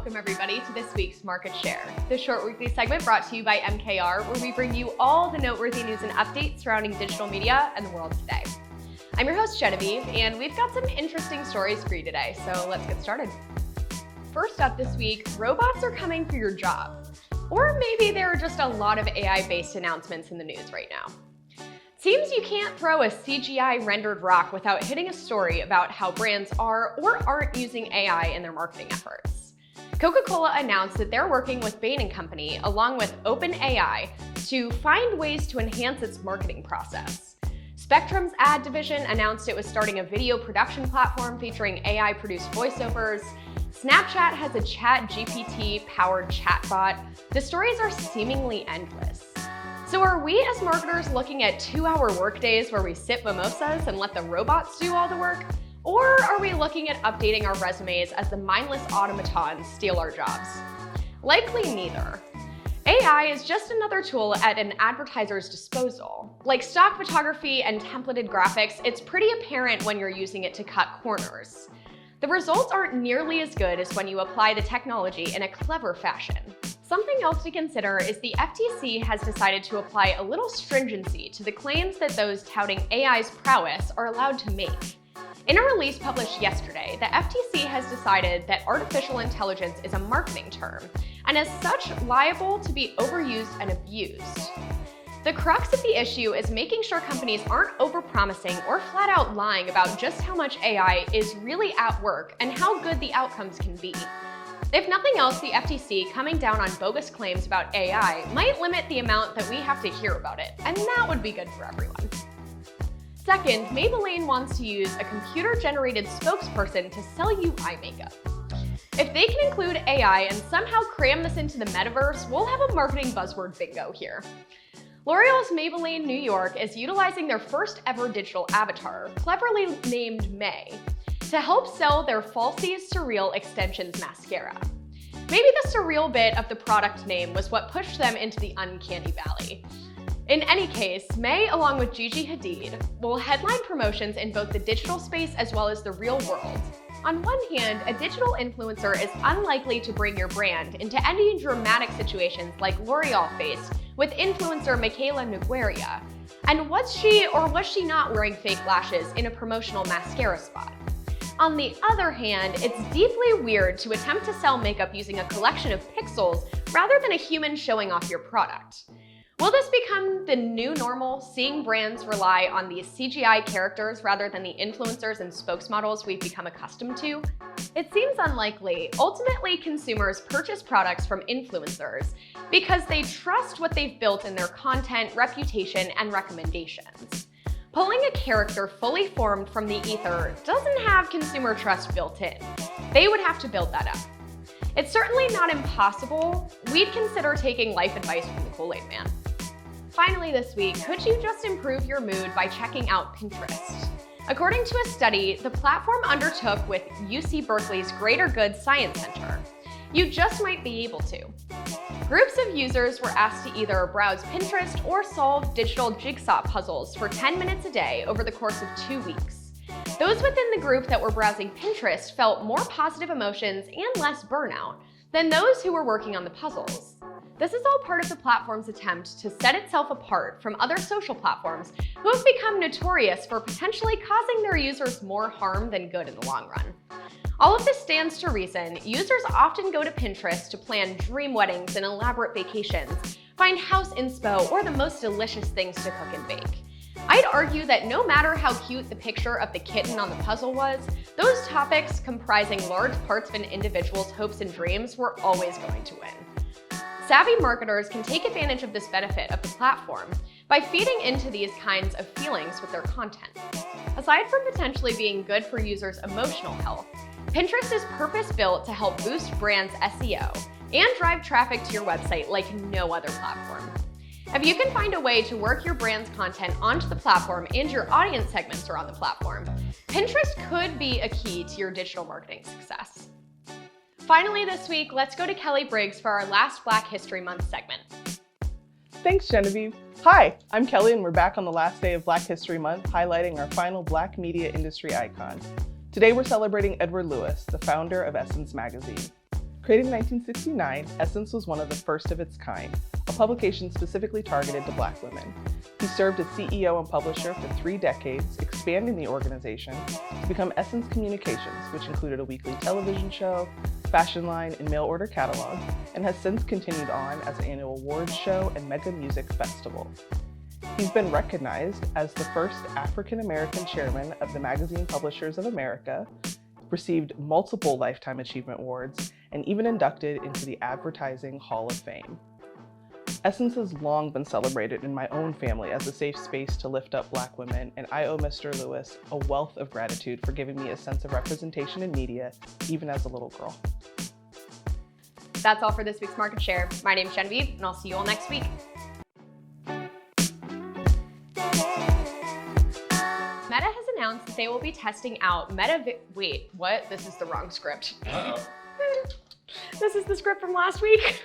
welcome everybody to this week's Market Share, the short weekly segment brought to you by MKR, where we bring you all the noteworthy news and updates surrounding digital media and the world today. I'm your host Genevieve, and we've got some interesting stories for you today, so let's get started. First up this week, robots are coming for your job. Or maybe there are just a lot of AI-based announcements in the news right now. Seems you can't throw a CGI rendered rock without hitting a story about how brands are or aren't using AI in their marketing efforts. Coca-Cola announced that they're working with Bain & Company along with OpenAI to find ways to enhance its marketing process. Spectrum's ad division announced it was starting a video production platform featuring AI-produced voiceovers. Snapchat has a ChatGPT-powered chatbot. The stories are seemingly endless. So are we as marketers looking at 2-hour workdays where we sip mimosas and let the robots do all the work? Or are we looking at updating our resumes as the mindless automatons steal our jobs? Likely neither. AI is just another tool at an advertiser's disposal. Like stock photography and templated graphics, it's pretty apparent when you're using it to cut corners. The results aren't nearly as good as when you apply the technology in a clever fashion. Something else to consider is the FTC has decided to apply a little stringency to the claims that those touting AI's prowess are allowed to make. In a release published yesterday, the FTC has decided that artificial intelligence is a marketing term, and as such liable to be overused and abused. The crux of the issue is making sure companies aren't overpromising or flat out lying about just how much AI is really at work and how good the outcomes can be. If nothing else, the FTC coming down on bogus claims about AI might limit the amount that we have to hear about it, and that would be good for everyone. Second, Maybelline wants to use a computer-generated spokesperson to sell you eye makeup. If they can include AI and somehow cram this into the metaverse, we'll have a marketing buzzword bingo here. L'Oreal's Maybelline New York is utilizing their first ever digital avatar, cleverly named May, to help sell their Falsies Surreal Extensions mascara. Maybe the surreal bit of the product name was what pushed them into the uncanny valley. In any case, May, along with Gigi Hadid, will headline promotions in both the digital space as well as the real world. On one hand, a digital influencer is unlikely to bring your brand into any dramatic situations like L'Oreal faced with influencer Michaela Nogueira. And was she or was she not wearing fake lashes in a promotional mascara spot? On the other hand, it's deeply weird to attempt to sell makeup using a collection of pixels rather than a human showing off your product. Will this become the new normal, seeing brands rely on these CGI characters rather than the influencers and spokesmodels we've become accustomed to? It seems unlikely. Ultimately, consumers purchase products from influencers because they trust what they've built in their content, reputation, and recommendations. Pulling a character fully formed from the ether doesn't have consumer trust built in. They would have to build that up. It's certainly not impossible. We'd consider taking life advice from the Kool-Aid Man. Finally this week, could you just improve your mood by checking out Pinterest? According to a study the platform undertook with UC Berkeley's Greater Good Science Center, you just might be able to. Groups of users were asked to either browse Pinterest or solve digital jigsaw puzzles for 10 minutes a day over the course of 2 weeks. Those within the group that were browsing Pinterest felt more positive emotions and less burnout than those who were working on the puzzles. This is all part of the platform's attempt to set itself apart from other social platforms who have become notorious for potentially causing their users more harm than good in the long run. All of this stands to reason. Users often go to Pinterest to plan dream weddings and elaborate vacations, find house inspo, or the most delicious things to cook and bake. I'd argue that no matter how cute the picture of the kitten on the puzzle was, those topics comprising large parts of an individual's hopes and dreams were always going to win. Savvy marketers can take advantage of this benefit of the platform by feeding into these kinds of feelings with their content. Aside from potentially being good for users' emotional health, Pinterest is purpose-built to help boost brands' SEO and drive traffic to your website like no other platform. If you can find a way to work your brand's content onto the platform and your audience segments are on the platform, Pinterest could be a key to your digital marketing success. Finally this week, let's go to Kelley Briggs for our last Black History Month segment. Thanks, Genevieve. Hi, I'm Kelley and we're back on the last day of Black History Month, highlighting our final Black media industry icon. Today we're celebrating Edward Lewis, the founder of Essence magazine. Created in 1969, Essence was one of the first of its kind, a publication specifically targeted to Black women. He served as CEO and publisher for 3 decades, expanding the organization to become Essence Communications, which included a weekly television show, fashion line, and mail order catalog, and has since continued on as an annual awards show and mega music festival. He's been recognized as the first African-American chairman of the Magazine Publishers of America, received multiple Lifetime Achievement Awards, and even inducted into the Advertising Hall of Fame. Essence has long been celebrated in my own family as a safe space to lift up Black women, and I owe Mr. Lewis a wealth of gratitude for giving me a sense of representation in media, even as a little girl. That's all for this week's Market Share. My name's Genevieve, and I'll see you all next week. Meta has announced that they will be testing out wait, what? This is the wrong script. Uh-oh. This is the script from last week.